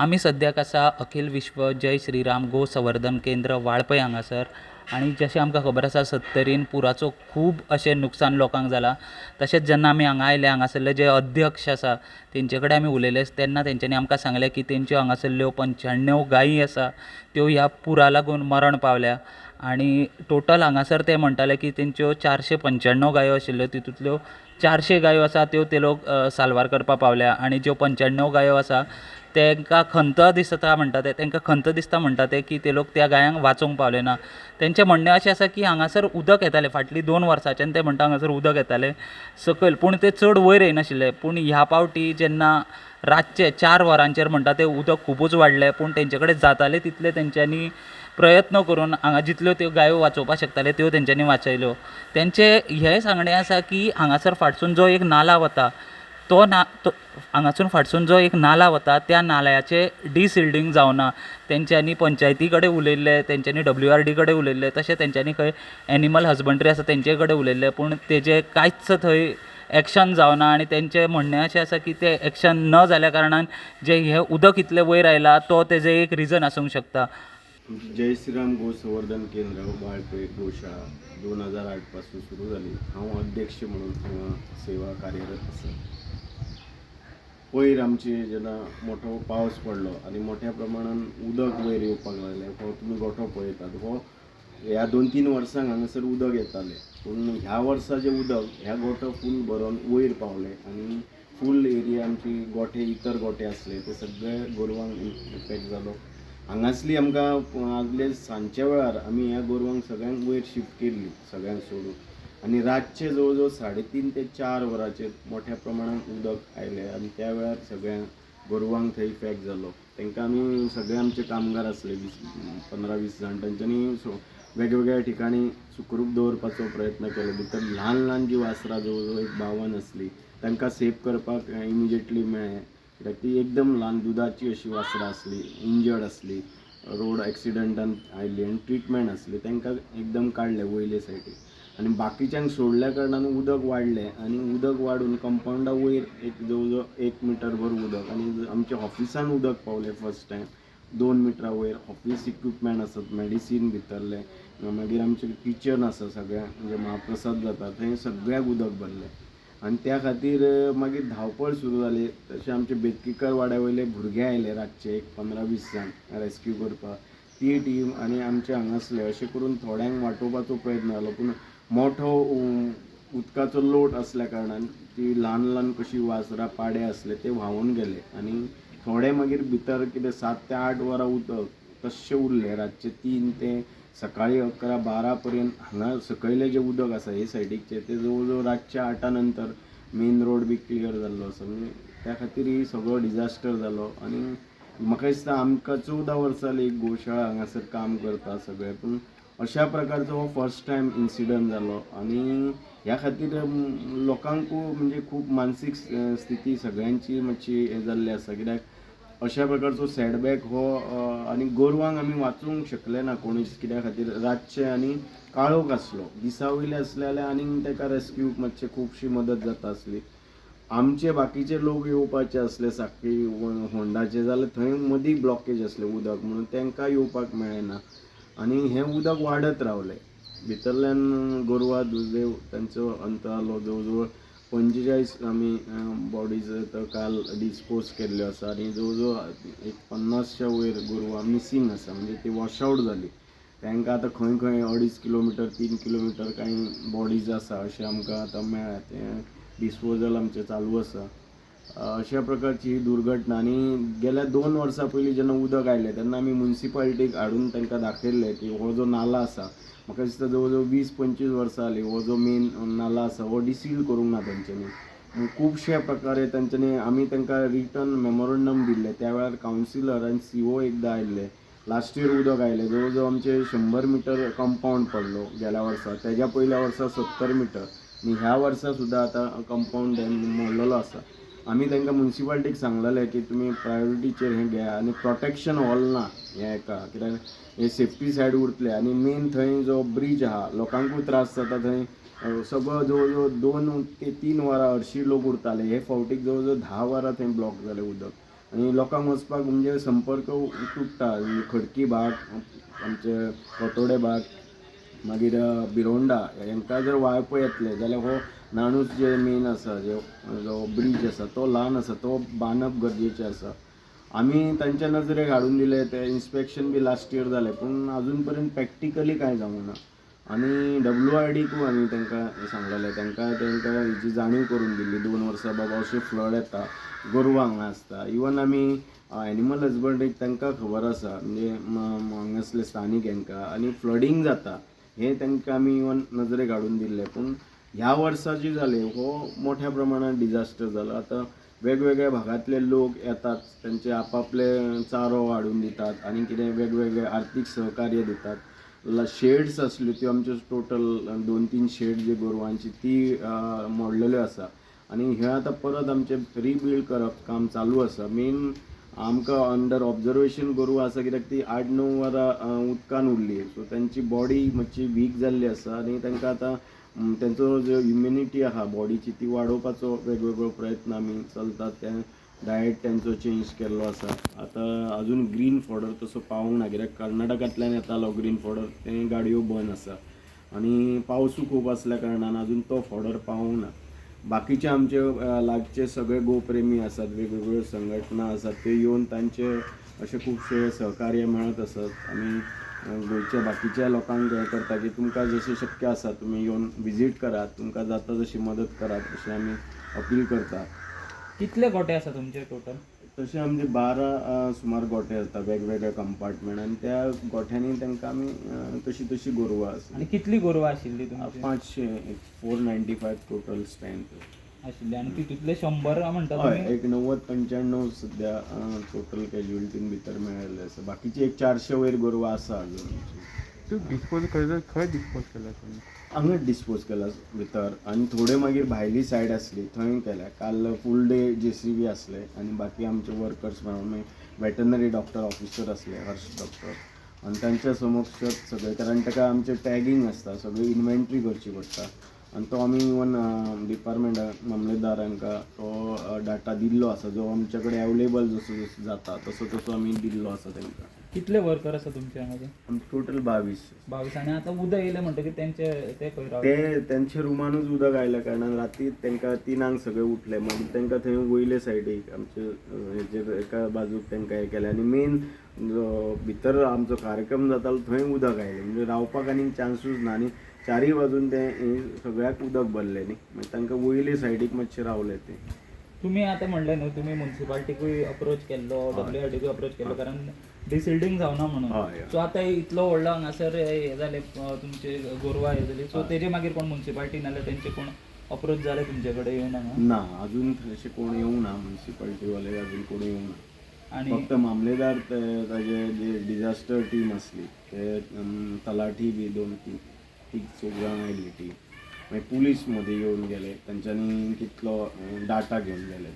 आमी सद्याक आसा अखिल विश्व जय श्रीराम गो संवर्धन केंद्र वाळपय हांगासर आनी जशें आमकां खबर आसा सत्तरीन पुराचो खूब अशें नुकसान लोकांक जाला। तशेंच जेन्ना आमी हांगा आयले हांगासरले जे अध्यक्ष आसा तेंचे कडेन आमी उलयले तेन्ना तेंच्यांनी आमकां सांगलें की तेंच्यो हांगासरल्यो 95 गायी आसा त्यो ह्या पुरा लागून मरण पावल्या आनी टोटल हांगासर ते म्हणटाले की तेंच्यो 495 गायो आशिल्ल्यो तितूंतल्यो 400 गायो आसा त्यो ते लोक साल्वार करपाक पावल्या आनी ज्यो 95 गायो आसा तांकां खंत दिसता म्हणटा ते तांकां खंत दिसता म्हणटा ते की ते लोक त्या गायांक वाचोवंक पावले ना। तेंचें म्हणणें अशें आसा की हांगासर उदक येतालें फाटलीं 2 वर्सांच्यान ते म्हणटा हांगासर उदक येतालें सकयल पूण ते चड वयर येयनाशिल्ले पूण ह्या पावटी जेन्ना रातचे 4 वरांचेर म्हणटा ते उदक खुबूच वाडलें पूण तेंचे कडेन जाताले तितले तेंच्यांनी प्रयत्न करून हांगा जितल्यो त्यो गायो वाचोवपाक शकताले त्यो तेंच्यांनी वाचयल्यो। तेंचें हेंय सांगणें आसा की हांगासर फाटसून जो एक नाला वता तो हांगासून फाटसून जो एक नाला वता त्या नाल्याचें डिसिल्डींग जावना। तेंच्यांनी पंचायती कडेन उलयल्ले तेंच्यांनी WRD कडेन उलयल्ले तशें तेंच्यांनी खंय एनिमल हजबंड्री आसा तेंचे कडेन उलयल्ले पूण तेजें कांयच थंय एक्शन जावना आनी तेंचें म्हणणें अशें आसा की तें एक्शन न जाल्या कारणान जें हें उदक इतलें वयर आयलां तो तेजें एक रिजन आसूंक शकता। जय श्रीराम गो संवर्धन केंद्र वाळपय गोशाळा 2008 पासून सुरू जाली। हांव अध्यक्ष म्हणून हांगा सेवा कार्यरत आसा। वयर आमची जेन्ना मोठो पावस पडलो आनी मोठ्या प्रमाणान उदक वयर येवपाक लागलें हो तुमी गोठो पळयतात हो ह्या 2-3 वर्सांक हांगासर उदक येतालें पूण ह्या वर्सा जें उदक ह्या गोठो फूल भरोन वयर पावलें आनी फूल एरिया आमची गोठे इतर गोठे आसले ते सगळे गोरवांक इफेक्ट जालो। हांगासली आमकां आदले सांजच्या वेळार आमी ह्या गोरवांक सगळ्यांक वयर शिफ्ट केल्ली सगळ्यांक सोडून आनी रातचे जवळ जवळ 3.5 ते 4 वरांचेर मोठ्या प्रमाणान उदक आयलें आनी त्या वेळार सगळ्या गोरवांक थंय इफेक्ट जालो। तांकां आमी सगळे आमचे कामगार आसले 15-20 जाण तांच्यांनी वेगवेगळ्या ठिकाणी सुखरूप दवरपाचो प्रयत्न केलो। भितर ल्हान ल्हान जी वासरां जवळ जवळ 52 आसली तांकां सेव करपाक इमिजिएटली मेळ्ळें कित्याक ती एकदम ल्हान दुदाची अशी वासरां आसली इंजर्ड आसली रोड एक्सिडंटान आयिल्ली आनी ट्रिटमेंट आसली तांकां एकदम काडले वयले सायडीक आनी बाकीच्यांक सोडल्या कारणान उदक वाडलें आनी उदक वाडून कंपाउंडा वयर एक जवळ जवळ 1 मिटर भर उदक आनी आमच्या ऑफिसान उदक पावलें फर्स्ट टायम 2 मिटरां वयर ऑफिस इक्विपमेंट आसत मेडिसीन भितरले मागीर आमचे किचन आसा सगळ्या म्हणजे महाप्रसाद जाता थंय सगळ्याक उदक भरलें आनी त्या खातीर मागीर धांवपळ सुरू जाली। तशें आमचे बेतकीकर वाड्या वयले भुरगे आयले रातचे एक 15-20 जाण रेस्क्यू करपाक ती टीम आनी आमचे हांगासले अशें करून थोड्यांक वाटोवपाचो प्रयत्न जालो पूण मोठो उदकाचो लोट असल्या कारणान ती ल्हान ल्हान कशी वासरां पाडे आसले ते व्हांवून गेले आनी थोडे मागीर भितर कितें 7 ते 8 वरां उदक तशें उरले रातचे 3 ते सकाळी 11-12 पर्यंत हांगा सकयलें जें उदक आसा हे सायडीकचें ते जवळ जवळ रातच्या 8 नंतर मेन रोड बी क्लियर जाल्लो आसा म्हणजे त्या खातीर ही सगळो डिजास्टर जालो आनी म्हाका दिसता आमकां 14 वर्सां जालीं एक गोशाळा हांगासर काम करता सगळे पूण अशा प्रकारचो हो फर्स्ट टायम इन्सिडंट जालो आनी ह्या खातीर लोकांक म्हणजे खूब मानसीक स्थिती सगळ्यांची मातशी हें जाल्ली आसा कित्याक अशा प्रकारचो सेटबॅक हो आनी गोरवांक आमी वाचोवंक शकले ना कोणूच कित्या खातीर रातचे आनी काळोख आसलो दिसा वयले आसले जाल्यार आनीक ताका रेस्क्यूक मातशें खुबशी मदत जाता आसली। आमचे बाकीचे लोक येवपाचे आसले साखळी होंडाचे जाल्यार थंय मदीं ब्लॉकेज आसलें उदक म्हणून तांकां येवपाक मेळ्ळें ना आनी हें उदक वाडत रावलें भितरल्यान गोरवां दुर्दैव तांचो अंत जालो। जवळ जवळ 45 आमी बॉडीज काल डिस्पोज केल्ल्यो आसा आनी जवळ जवळ एक 50च्या वयर गोरवां मिसींग आसा म्हणजे ती वॉशआवट जाली तांकां आतां खंय खंय 2.5 किलोमिटर 3 किलोमिटर कांय बॉडीज आसा अशें आमकां आतां मेळ्ळा तें डिस्पोजल आमचें चालू आसा। अशा प्रकारची ही दुर्घटना आनी गेल्या 2 वर्सां पयलीं जेन्ना उदक आयलें तेन्ना आमी म्युनिसिपालिटीक हाडून तांकां दाखयल्लें की हो जो नाला आसा म्हाका दिसता जवळ जवळ 20-25 वर्सां जालीं हो जो मेन नाला आसा हो डिसील करूंक ना तेंच्यांनी खुबशे प्रकारे तांच्यांनी आमी तांकां रिटर्न मेमोरंडम दिल्ले त्या वेळार कावन्सिलर आनी CO एकदां आयिल्ले लास्ट इयर उदक आयलें जवळ जवळ आमचे 100 मिटर कंपाउंड पडलो गेल्या वर्सा तेज्या पयल्या वर्सा 70 मिटर आनी ह्या वर्सा सुद्दां आतां कंपाउंड मोडलेलो आसा। आमी तांकां म्युनिसिपालिटीक सांगलेलें की तुमी प्रायोरिटीचेर हें घेया आनी प्रोटेक्शन हॉल ना हें एका कित्याक हे सेफ्टी सायड उरतले आनी मेन थंय जो ब्रीज आहा लोकांकूय त्रास जाता थंय सगळो जवळ जवळ 2 ते 3 वरां हरशीं लोक उरताले हे फावटीक जवळ जवळ 10 वरां थंय ब्लॉक जालें उदक आनी लोकांक वचपाक म्हणजे संपर्क तुट्टा. खडकी भाग, आमचे कोतोडे भाग, मागीर बिरोंडा हांकां जर वाळपय येतले जाल्यार हो नाणूच जे मेन आसा, जो ब्रीज आसा तो ल्हान आसा, तो बांदप गरजेचें आसा. आमी तांच्या नजरेक हाडून दिले, ते इन्स्पेक्शन बी लास्ट इयर जालें, पूण अजून पर्यंत प्रॅक्टिकली कांय जावंक ना. आनी WIDकूय आमी तांकां सांगलेलें, तांकां हेची जाणीव करून दिल्ली 2 वर्सां बाबा अशें फ्लड येता, गोरवां हांगा आसता. इवन आमी एनिमल हजबंड्रीक तांकां खबर आसा, म्हणजे हांगासले स्थानीक हांकां, आनी फ्लडींग जाता हें तांकां आमी इवन नजरेक हाडून दिल्लें. पूण ह्या वर्सा जी जालें हो मोठ्या प्रमाणात डिजास्टर जालो. आतां वेगवेगळ्या भागांतले लोक येतात, त्यांचे आपापले चारो हाडून दितात आनी कितें वेगवेगळे आर्थीक सहकार्य दितात. शेड्स आसल्यो त्यो आमच्यो टोटल 2-3 शेड जे गोरवांची ती मोडलेल्यो आसा. आनी हे आतां परत आमचें रिबिल्ड करप काम चालू आसा. मेन आमकां अंडर ऑब्जर्वेशन गोरवां आसा, कित्याक ती 8-9 वरां उदकान उरली. सो तांची बॉडी मातशी वीक जाल्ली आसा आनी तांकां आतां तेंचो जो इम्युनिटी आहा बॉडीची ती वाडोवपाचो वेगवेगळो प्रयत्न आमी चलतात. तें डायट तेंचो चेंज केल्लो आसा. आतां अजून ग्रीन फॉडर तसो पावूंक ना, कित्याक कर्नाटकांतल्यान येतालो ग्रीन फॉडर, ते गाडयो बंद आसा आनी पावसूय खूब आसल्या कारणान अजून तो फॉडर पावूंक ना. बाकीचे आमचे लागचे सगळे गोप्रेमी आसात, वेगवेगळ्यो संघटना आसात, ते येवन तांचे अशे खुबशे सहकार्य मेळत आसात. आमी गोंयच्या बाकीच्या लोकांक हें करता की तुमकां जशें शक्य आसा तुमी येवन विजीट करात, तुमकां जाता तशी मदत करात अशें आमी अपील करतात. कितले गोटे आसा तुमचे टोटल? तशें आमचे 12 सुमार गोठे आसता वेगवेगळ्या कंपार्टमेंट, आनी त्या गोठ्यांनी तांकां आमी तशी गोरवां आसा. आनी कितली गोरवां आशिल्ली तुमची? 500, 495 टोटल स्ट्रेंथ आशिल्ली. आनी तितूंतले 100 म्हणटा हय, तुमी? एक 90-95 सद्या टोटल कॅज्युअलिटीन भितर मेळिल्ले आसा. बाकीची एक 400 वयर गोरवां आसा अजून. तूं डिस्पोज करता खंय डिस्पोज केला तुमी? हांगा डिस्पोज केला भितर, आनी थोडे मागीर भायली सायड आसली थंय केल्या. काल फूल डे JCB आसले आनी बाकी आमचे वर्कर्स मेळून वेटनरी डॉक्टर ऑफिसर आसले, हर्ष डॉक्टर, आनी तांच्या समक्षच सगळे, कारण ताका आमचे टॅगिंग आसता, सगळी इन्व्हेंटरी करची पडटा. आनी तो आमी इवन डिपार्टमेंट मामलेदारांका तो डाटा दिल्लो आसा, जो आमचे कडेन अवेलेबल जसो जसो जाता तसो तसो आमी दिल्लो आसा तांकां. कितले वर्कर आसा तुमचे हांगाचे? आमचे टोटल 22. 22. आनी आतां उदक येयलें म्हणटकीर ते खंय रावता? ते तेंचे रुमानूच उदक आयल्या कारणान राती तांकां 3 सगळे उठले. मागीर तांकां थंय वयले सायडीक आमचे हेजेर एका बाजूक तांकां हें केलें आनी मेन भितर आमचो कार्यक्रम जातालो थंय उदक आयलें, म्हणजे रावपाक आनी चान्सूच ना. आनी चारय बाजून ते सगळ्याक उदक भरलें न्ही, मागीर तांकां वयले सायडीक मातशे रावले ते. तुमी आतां म्हणलें न्हू, तुमी म्युन्सिपालिटीकूय अप्रोच केल्लो, WIDकूय अप्रोच केल्लो, कारण डिसिल्डिंग जावना म्हणून. हय. सो आतां इतलो व्हडलो हांगासर हें जालें, तुमचे गोरवां हें जाली, सो तेजे मागीर कोण म्युन्सिपालिटी नाल्यार तेंचे कोण अप्रोच जाले तुमचे कडेन येवन हांगा? ना, अजून अशें कोण येवंक ना, म्युन्सिपालिटीवाले अजून कोण येवंक ना. आनी फक्त मामलेदार ताजे जे डिजास्टर टीम आसली ते तलाठी बी 2-3 जाण आयिल्ली टीम, मागीर पुलीस मध्ये येवन गेले, तांच्यांनी कितलो डाटा घेवन गेले.